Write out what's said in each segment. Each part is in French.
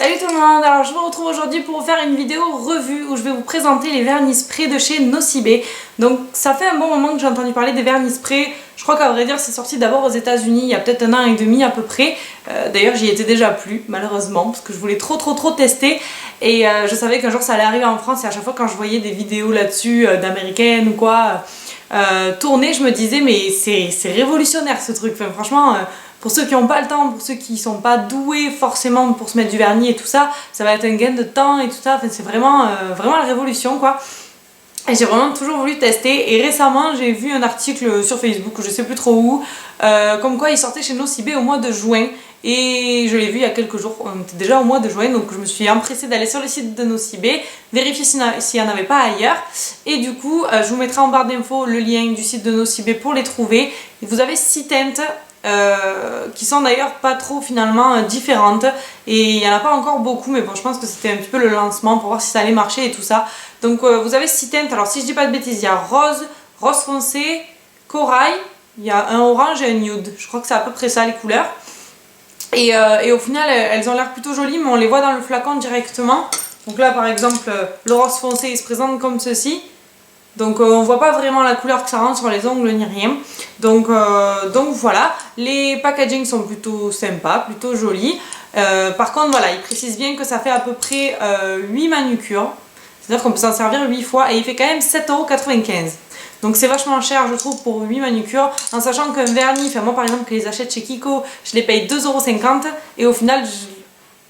Salut tout le monde, alors je vous retrouve aujourd'hui pour vous faire une vidéo revue où je vais vous présenter les vernis spray de chez Nocibé. Donc ça fait un bon moment que j'ai entendu parler des vernis spray, je crois qu'à vrai dire c'est sorti d'abord aux États-Unis il y a peut-être 1 an et demi à peu près. D'ailleurs j'y étais déjà plus malheureusement parce que je voulais trop tester et je savais qu'un jour ça allait arriver en France et à chaque fois quand je voyais des vidéos là-dessus d'américaines ou quoi tourner je me disais mais c'est révolutionnaire ce truc, enfin, franchement... Pour ceux qui n'ont pas le temps, pour ceux qui ne sont pas doués forcément pour se mettre du vernis et tout ça, ça va être un gain de temps et tout ça, enfin, c'est vraiment la révolution quoi. Et j'ai vraiment toujours voulu tester et récemment j'ai vu un article sur Facebook, je sais plus trop où, comme quoi il sortait chez Nocibé au mois de juin. Et je l'ai vu il y a quelques jours, on était déjà au mois de juin, donc je me suis empressée d'aller sur le site de Nocibé, vérifier s'il n'y en avait pas ailleurs. Et du coup, je vous mettrai en barre d'infos le lien du site de Nocibé pour les trouver. Et vous avez 6 teintes qui sont d'ailleurs pas trop finalement différentes. Et il n'y en a pas encore beaucoup, mais bon, je pense que c'était un petit peu le lancement pour voir si ça allait marcher et tout ça. Donc vous avez 6 teintes, alors si je dis pas de bêtises, il y a rose, rose foncé, corail, il y a un orange et un nude. Je crois que c'est à peu près ça les couleurs. Et au final elles ont l'air plutôt jolies mais on les voit dans le flacon directement. Donc là par exemple le rose foncé il se présente comme ceci. Donc on voit pas vraiment la couleur que ça rend sur les ongles ni rien. Donc voilà, les packaging sont plutôt sympas, plutôt jolis. Par contre voilà, ils précisent bien que ça fait à peu près 8 manucures. C'est-à-dire qu'on peut s'en servir 8 fois et il fait quand même 7,95 €. Donc c'est vachement cher je trouve pour 8 manucures, en sachant qu'un vernis, enfin moi par exemple que les achète chez Kiko, je les paye 2,50 € et au final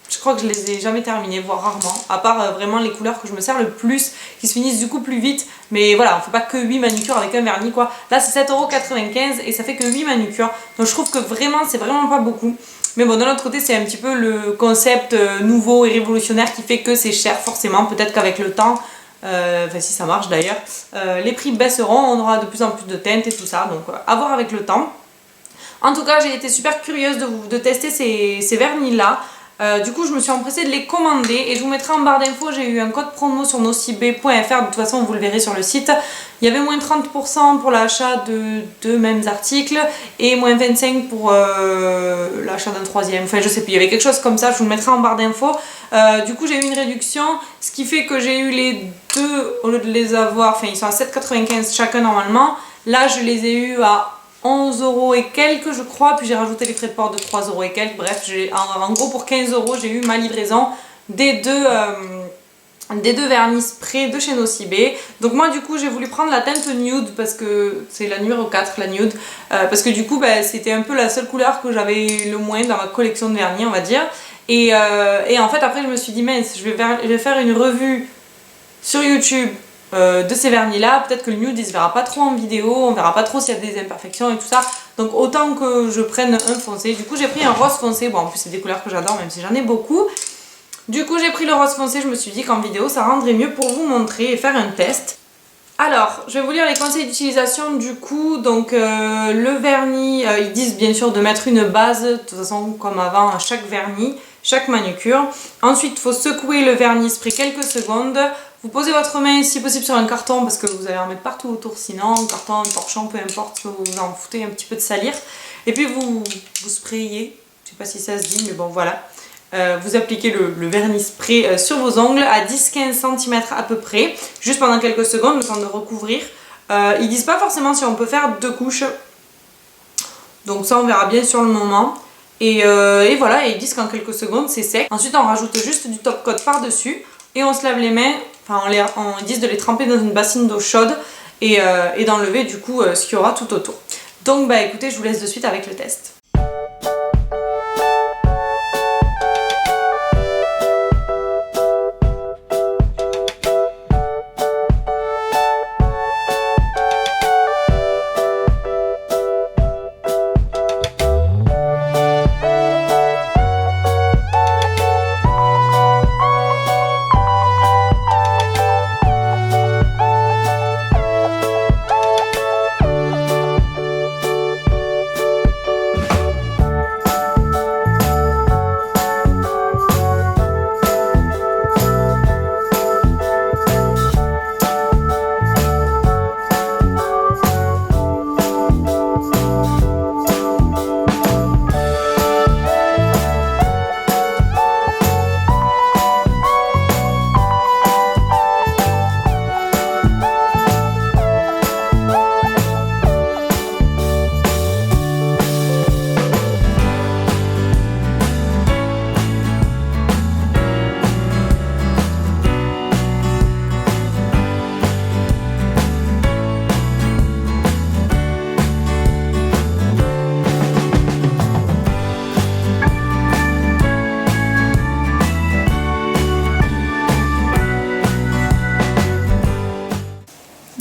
je crois que je les ai jamais terminés, voire rarement, à part vraiment les couleurs que je me sers le plus, qui se finissent du coup plus vite, mais voilà, on fait pas que 8 manucures avec un vernis quoi. Là c'est 7,95 € et ça fait que 8 manucures, donc je trouve que vraiment c'est vraiment pas beaucoup. Mais bon, d'un autre côté, c'est un petit peu le concept nouveau et révolutionnaire qui fait que c'est cher forcément, peut-être qu'avec le temps... enfin si ça marche d'ailleurs, les prix baisseront, on aura de plus en plus de teintes et tout ça, donc à voir avec le temps. En tout cas j'ai été super curieuse de tester ces vernis là. Du coup je me suis empressée de les commander et je vous mettrai en barre d'infos, j'ai eu un code promo sur nocibé.fr, de toute façon vous le verrez sur le site. Il y avait moins 30% pour l'achat de deux mêmes articles et moins 25% pour l'achat d'un troisième, enfin je sais plus, il y avait quelque chose comme ça, je vous le mettrai en barre d'infos. Du coup j'ai eu une réduction, ce qui fait que j'ai eu les deux, au lieu de les avoir, enfin ils sont à 7,95 € chacun normalement, là je les ai eu à 11 € et quelques je crois, puis j'ai rajouté les frais de port de 3 € et quelques, bref en gros pour 15 € j'ai eu ma livraison des deux vernis spray de chez Nocibé. Donc moi du coup j'ai voulu prendre la teinte nude parce que c'est la numéro 4, la nude, parce que du coup c'était un peu la seule couleur que j'avais le moins dans ma collection de vernis on va dire. Et en fait après je me suis dit mince, je vais faire une revue sur YouTube de ces vernis là, peut-être que le nude il se verra pas trop en vidéo, on verra pas trop s'il y a des imperfections et tout ça, donc autant que je prenne un foncé. Du coup j'ai pris un rose foncé, bon en plus c'est des couleurs que j'adore même si j'en ai beaucoup. Du coup j'ai pris le rose foncé, je me suis dit qu'en vidéo ça rendrait mieux pour vous montrer et faire un test. Alors, je vais vous lire les conseils d'utilisation du coup. Donc le vernis, ils disent bien sûr de mettre une base, de toute façon comme avant à chaque vernis, chaque manucure. Ensuite, il faut secouer le vernis spray quelques secondes. Vous posez votre main si possible sur un carton parce que vous allez en mettre partout autour sinon, un carton, un torchon, peu importe, vous en foutez un petit peu de salir. Et puis vous sprayez, je sais pas si ça se dit mais bon voilà. Vous appliquez le vernis spray sur vos ongles à 10-15 cm à peu près, juste pendant quelques secondes, le temps de recouvrir. Ils disent pas forcément si on peut faire 2 couches, donc ça on verra bien sur le moment. Et voilà, et ils disent qu'en quelques secondes c'est sec. Ensuite on rajoute juste du top coat par dessus et on se lave les mains, enfin ils disent de les tremper dans une bassine d'eau chaude et d'enlever du coup ce qu'il y aura tout autour. Donc bah écoutez, je vous laisse de suite avec le test.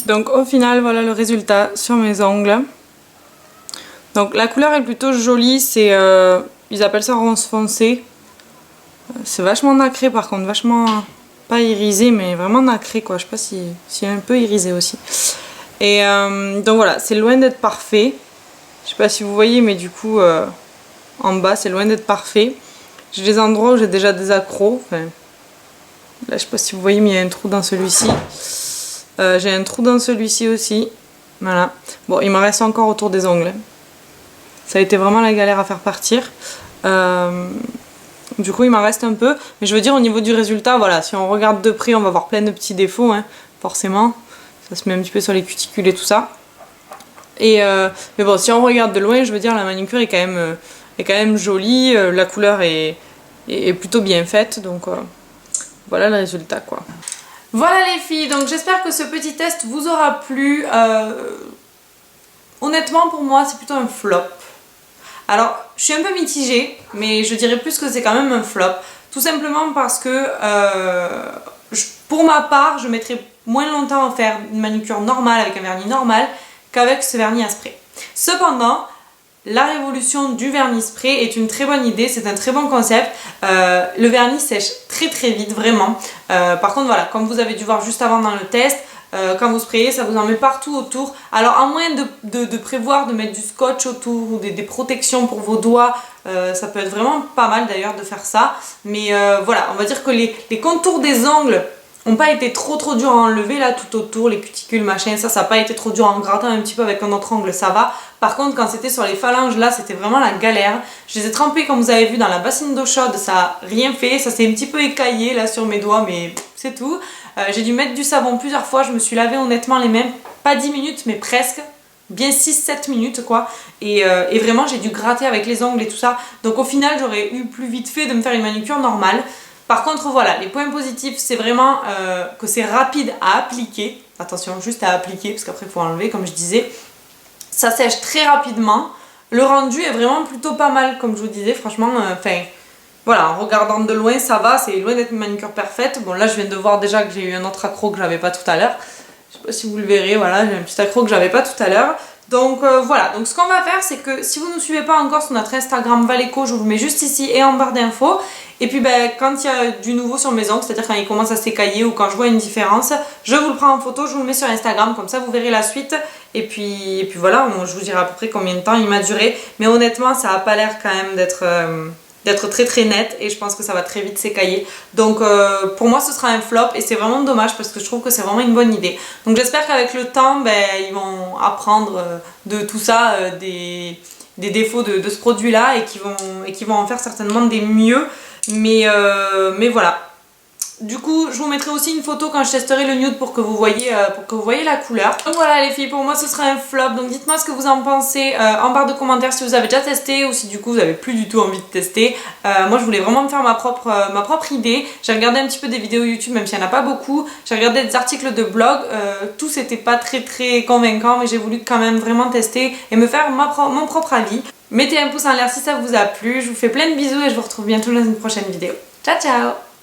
Donc au final, voilà le résultat sur mes ongles. Donc la couleur est plutôt jolie, c'est ils appellent ça rose foncé. C'est vachement nacré par contre, vachement pas irisé mais vraiment nacré quoi. Je sais pas si un peu irisé aussi. Et donc voilà, c'est loin d'être parfait. Je sais pas si vous voyez mais du coup en bas c'est loin d'être parfait. J'ai des endroits où j'ai déjà des accros. Enfin, là je sais pas si vous voyez mais il y a un trou dans celui-ci. J'ai un trou dans celui-ci aussi. Voilà. Bon, il me reste encore autour des ongles. Ça a été vraiment la galère à faire partir. Du coup, il m'en reste un peu. Mais je veux dire, au niveau du résultat, voilà, si on regarde de près, on va voir plein de petits défauts, hein, forcément. Ça se met un petit peu sur les cuticules et tout ça. Mais bon, si on regarde de loin, je veux dire, la manucure est quand même jolie. La couleur est plutôt bien faite. Donc, voilà le résultat, quoi. Voilà les filles, donc j'espère que ce petit test vous aura plu. Honnêtement, pour moi, c'est plutôt un flop. Alors, je suis un peu mitigée, mais je dirais plus que c'est quand même un flop. Tout simplement parce que, pour ma part, je mettrais moins longtemps à faire une manucure normale avec un vernis normal qu'avec ce vernis à spray. Cependant, la révolution du vernis spray est une très bonne idée, c'est un très bon concept. Le vernis sèche très très vite, vraiment. Par contre, voilà, comme vous avez dû voir juste avant dans le test, quand vous sprayez, ça vous en met partout autour. Alors, à moins de prévoir de mettre du scotch autour ou des protections pour vos doigts, ça peut être vraiment pas mal d'ailleurs de faire ça. Mais voilà, on va dire que les contours des ongles n'ont pas été trop durs à enlever là tout autour, les cuticules, machin, ça n'a pas été trop dur en grattant un petit peu avec un autre ongle, ça va. Par contre, quand c'était sur les phalanges, là, c'était vraiment la galère. Je les ai trempés, comme vous avez vu, dans la bassine d'eau chaude, ça n'a rien fait. Ça s'est un petit peu écaillé là sur mes doigts, mais c'est tout. J'ai dû mettre du savon plusieurs fois, je me suis lavé honnêtement les mains, pas 10 minutes, mais presque. Bien 6-7 minutes quoi. Et vraiment, j'ai dû gratter avec les ongles et tout ça. Donc au final, j'aurais eu plus vite fait de me faire une manucure normale. Par contre, voilà, les points positifs, c'est vraiment que c'est rapide à appliquer. Attention, juste à appliquer, parce qu'après, il faut enlever, comme je disais. Ça sèche très rapidement. Le rendu est vraiment plutôt pas mal, comme je vous disais. Franchement, voilà, en regardant de loin, ça va. C'est loin d'être une manucure parfaite. Bon, là, je viens de voir déjà que j'ai eu un autre accro que j'avais pas tout à l'heure. Je sais pas si vous le verrez, voilà, j'ai un petit accro que j'avais pas tout à l'heure. Donc voilà, donc ce qu'on va faire, c'est que si vous ne nous suivez pas encore sur notre Instagram Valeco, je vous le mets juste ici et en barre d'infos. Et puis quand il y a du nouveau sur mes ongles, c'est-à-dire quand ils commencent à s'écailler ou quand je vois une différence, je vous le prends en photo, je vous le mets sur Instagram, comme ça vous verrez la suite. Et puis voilà, je vous dirai à peu près combien de temps il m'a duré. Mais honnêtement, ça n'a pas l'air quand même d'être très net et je pense que ça va très vite s'écailler. Donc pour moi ce sera un flop et c'est vraiment dommage parce que je trouve que c'est vraiment une bonne idée. Donc j'espère qu'avec le temps ils vont apprendre de tout ça, des défauts de ce produit là et qu'ils vont en faire certainement des mieux. Mais voilà. Du coup, je vous mettrai aussi une photo quand je testerai le nude pour que vous voyez la couleur. Donc voilà les filles, pour moi ce sera un flop. Donc dites-moi ce que vous en pensez en barre de commentaires si vous avez déjà testé ou si du coup vous avez plus du tout envie de tester. Moi je voulais vraiment me faire ma propre idée. J'ai regardé un petit peu des vidéos YouTube même s'il n'y en a pas beaucoup. J'ai regardé des articles de blog. Tout c'était pas très convaincant mais j'ai voulu quand même vraiment tester et me faire mon propre avis. Mettez un pouce en l'air si ça vous a plu. Je vous fais plein de bisous et je vous retrouve bientôt dans une prochaine vidéo. Ciao ciao!